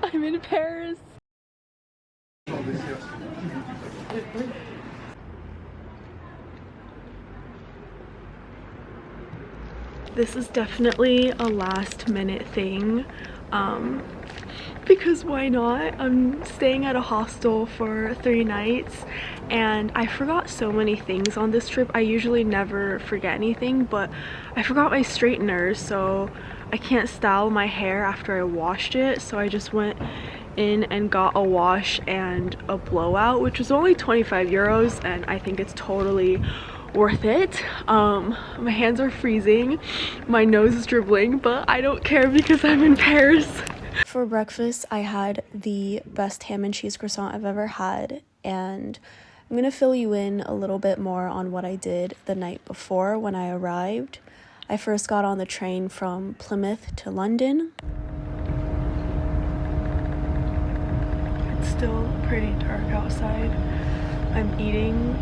I'm in Paris. This is definitely a last minute thing, because why not? I'm staying at a hostel for 3 nights and I forgot so many things on this trip. I usually never forget anything, but I forgot my straightener, so I can't style my hair after I washed it, so I just went in and got a wash and a blowout, which was only 25 euros, and I think it's totally worth it. My hands are freezing, my nose is dribbling, but I don't care because I'm in Paris. For breakfast, I had the best ham and cheese croissant I've ever had, and I'm gonna fill you in a little bit more on what I did the night before when I arrived. I first got on the train from Plymouth to London. It's still pretty dark outside. I'm eating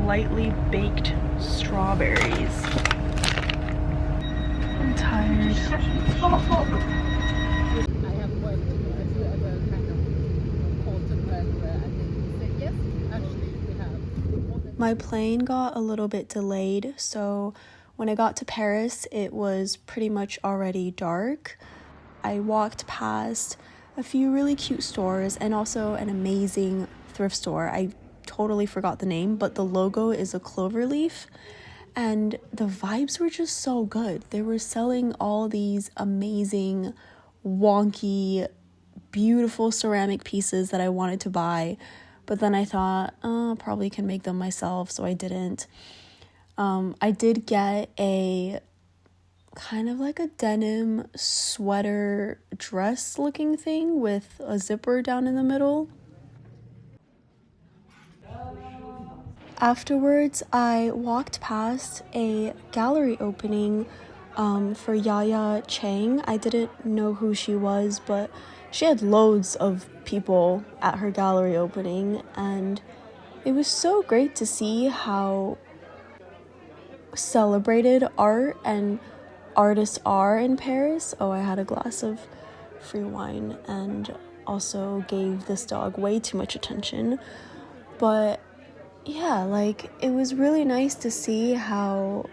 lightly baked strawberries. I'm tired. I have worked with a few other kind of calls to work where I think he said yes, actually we have. My plane got a little bit delayed, so when I got to Paris, it was pretty much already dark. I walked past a few really cute stores and also an amazing thrift store. I totally forgot the name, but the logo is a clover leaf. And the vibes were just so good. They were selling all these amazing, wonky, beautiful ceramic pieces that I wanted to buy. But then I thought, probably can make them myself, so I didn't. I did get a kind of like a denim sweater dress looking thing with a zipper down in the middle. Afterwards, I walked past a gallery opening for Yaya Chang. I didn't know who she was, but she had loads of people at her gallery opening, and it was so great to see how celebrated art and artists are in Paris. Oh, I had a glass of free wine and also gave this dog way too much attention, but yeah, like, it was really nice to see how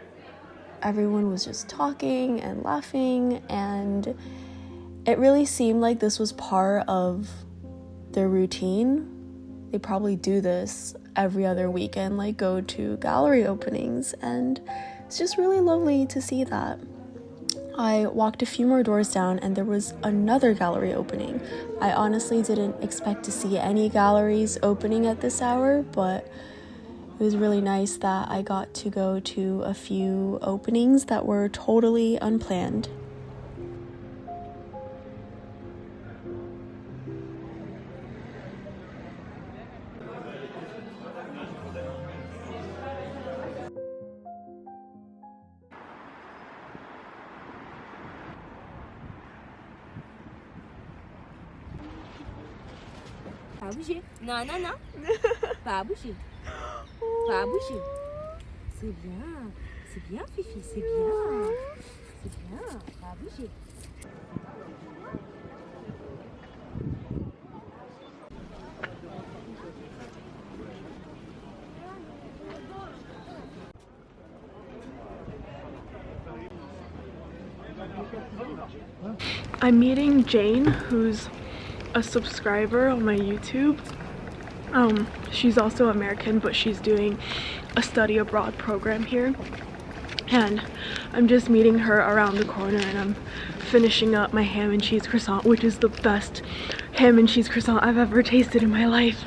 everyone was just talking and laughing, and it really seemed like this was part of their routine. They probably do this every other weekend, like go to gallery openings, and it's just really lovely to see that. I walked a few more doors down and there was another gallery opening. I honestly didn't expect to see any galleries opening at this hour, but it was really nice that I got to go to a few openings that were totally unplanned. Pas bouger. Non, non, non. Pas bouger. Pas bouger. C'est bien. C'est bien, Fifi. C'est bien. C'est bien. Pas bouger. I'm meeting Jane, who's a subscriber on my YouTube. She's also American, but she's doing a study abroad program here, and I'm just meeting her around the corner, and I'm finishing up my ham and cheese croissant, which is the best ham and cheese croissant I've ever tasted in my life.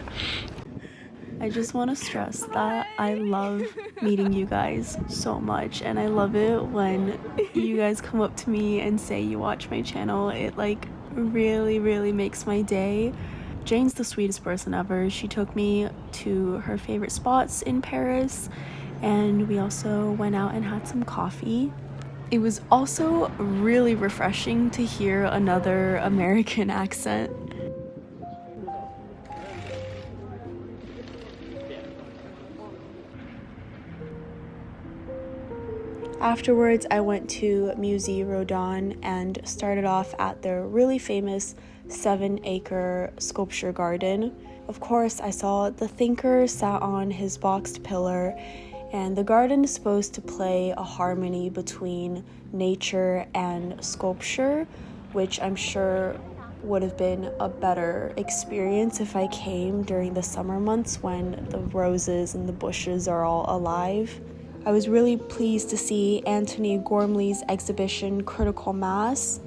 I just want to stress that I love meeting you guys so much, and I love it when you guys come up to me and say you watch my channel. It like really makes my day. Jane's the sweetest person ever. She took me to her favorite spots in Paris, and we also went out and had some coffee. It was also really refreshing to hear another American accent. Afterwards, I went to Musée Rodin and started off at their really famous 7-acre sculpture garden. Of course, I saw the thinker sat on his boxed pillar, and the garden is supposed to play a harmony between nature and sculpture, which I'm sure would have been a better experience if I came during the summer months when the roses and the bushes are all alive. I was really pleased to see Anthony Gormley's exhibition Critical Mass.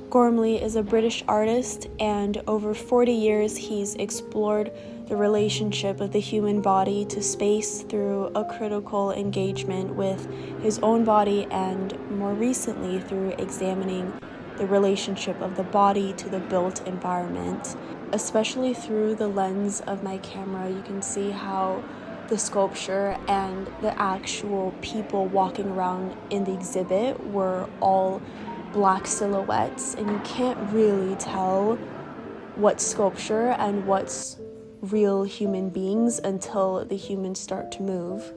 Gormley is a British artist, and over 40 years he's explored the relationship of the human body to space through a critical engagement with his own body, and more recently through examining the relationship of the body to the built environment. Especially through the lens of my camera, you can see how the sculpture and the actual people walking around in the exhibit were all black silhouettes, and you can't really tell what's sculpture and what's real human beings until the humans start to move.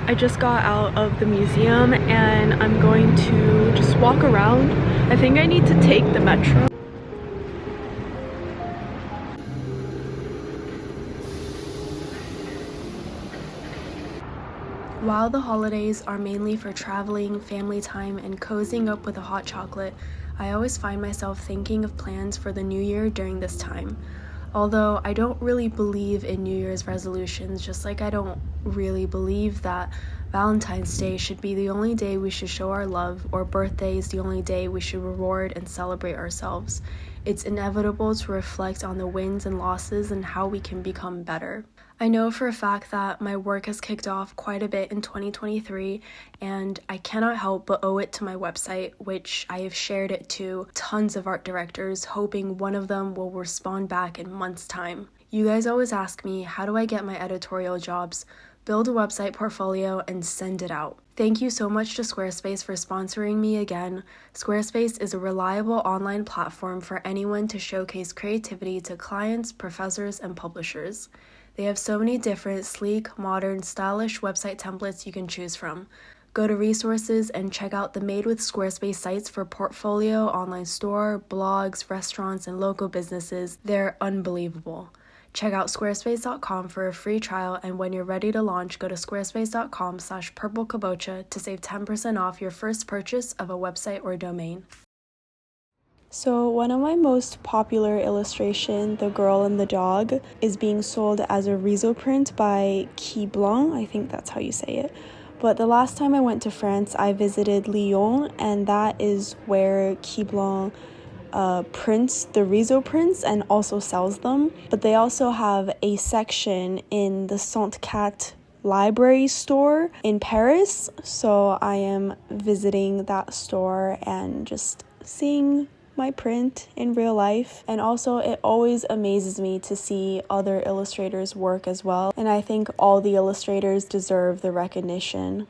I just got out of the museum and I'm going to just walk around. I think I need to take the metro. While the holidays are mainly for traveling, family time, and cozying up with a hot chocolate, I always find myself thinking of plans for the new year during this time. Although I don't really believe in New Year's resolutions, just like I don't really believe that Valentine's Day should be the only day we should show our love, or birthday is the only day we should reward and celebrate ourselves. It's inevitable to reflect on the wins and losses and how we can become better. I know for a fact that my work has kicked off quite a bit in 2023, and I cannot help but owe it to my website, which I have shared it to tons of art directors, hoping one of them will respond back in months' time. You guys always ask me, how do I get my editorial jobs? Build a website portfolio and send it out. Thank you so much to Squarespace for sponsoring me again. Squarespace is a reliable online platform for anyone to showcase creativity to clients, professors, and publishers. They have so many different sleek, modern, stylish website templates you can choose from. Go to resources and check out the Made with Squarespace sites for portfolio, online store, blogs, restaurants, and local businesses. They're unbelievable. Check out squarespace.com for a free trial, and when you're ready to launch, go to squarespace.com/purplekabocha to save 10% off your first purchase of a website or domain. So one of my most popular illustration, The Girl and the Dog, is being sold as a Riso print by Qui Blanc. I think that's how you say it. But the last time I went to France, I visited Lyon, and that is where Qui Blanc prints the Riso prints and also sells them. But they also have a section in the Sainte-Cat library store in Paris. So I am visiting that store and just seeing my print in real life. And also it always amazes me to see other illustrators work as well, and I think all the illustrators deserve the recognition.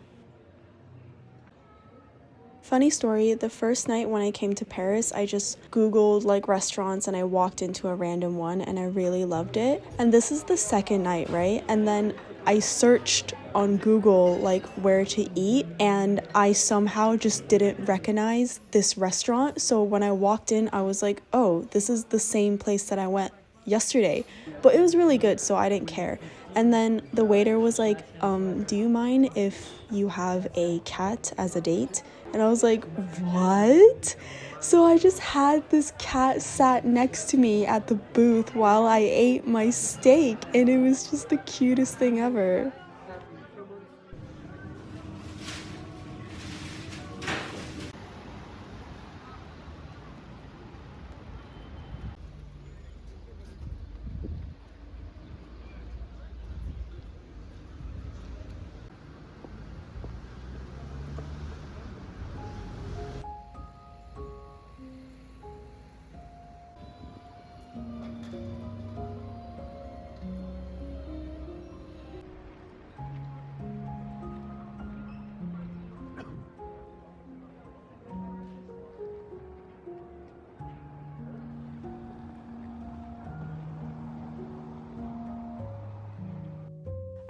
Funny story, the first night when I came to Paris, I just googled restaurants and I walked into a random one and I really loved it. And this is the second night, right? And then I searched on Google where to eat, and I somehow just didn't recognize this restaurant. So when I walked in, I was like, oh, this is the same place that I went yesterday. But it was really good, so I didn't care. And then the waiter was like, do you mind if you have a cat as a date? And I was like, what? So I just had this cat sat next to me at the booth while I ate my steak, and it was just the cutest thing ever.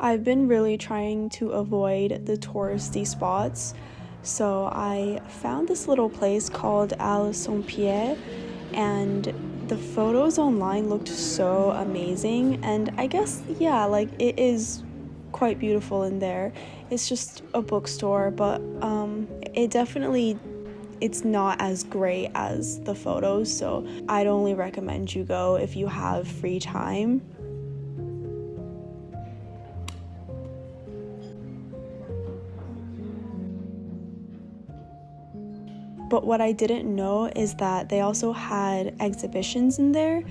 I've been really trying to avoid the touristy spots, so I found this little place called Al Saint-Pierre, and the photos online looked so amazing, and I guess, yeah, like, it is quite beautiful in there. It's just a bookstore, but it's not as great as the photos, so I'd only recommend you go if you have free time. But what I didn't know is that they also had exhibitions in there,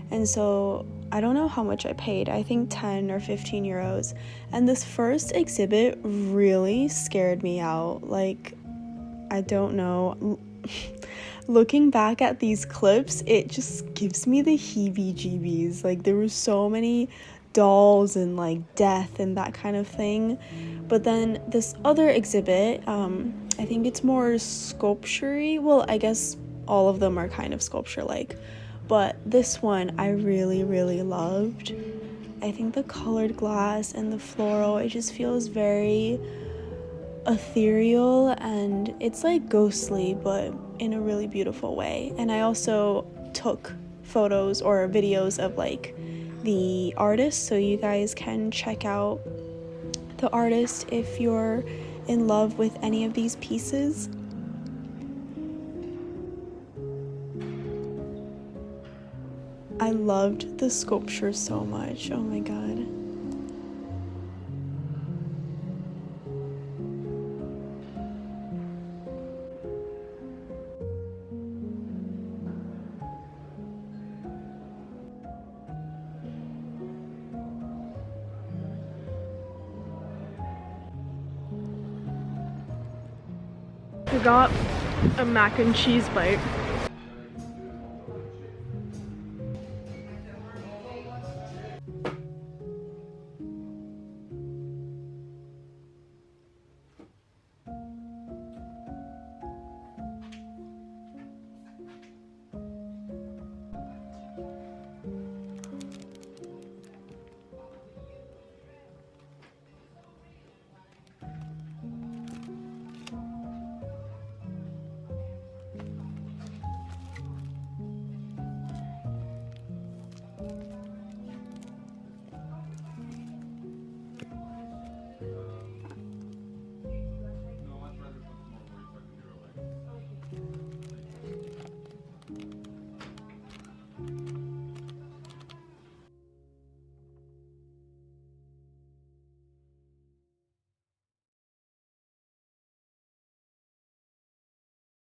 and so I don't know how much I paid. I think 10 or 15 euros. And this first exhibit really scared me out. Like, I don't know. Looking back at these clips, it just gives me the heebie-jeebies. Like, there were so many dolls and like death and that kind of thing. But then this other exhibit, I think it's more sculpture-y. Well, I guess all of them are kind of sculpture-like, but this one I really, really loved. I think the colored glass and the floral, it just feels very ethereal, and it's like ghostly, but in a really beautiful way. And I also took photos or videos of like the artist, so you guys can check out the artist if you're in love with any of these pieces. I loved the sculpture so much. Oh my god. I got a mac and cheese bite.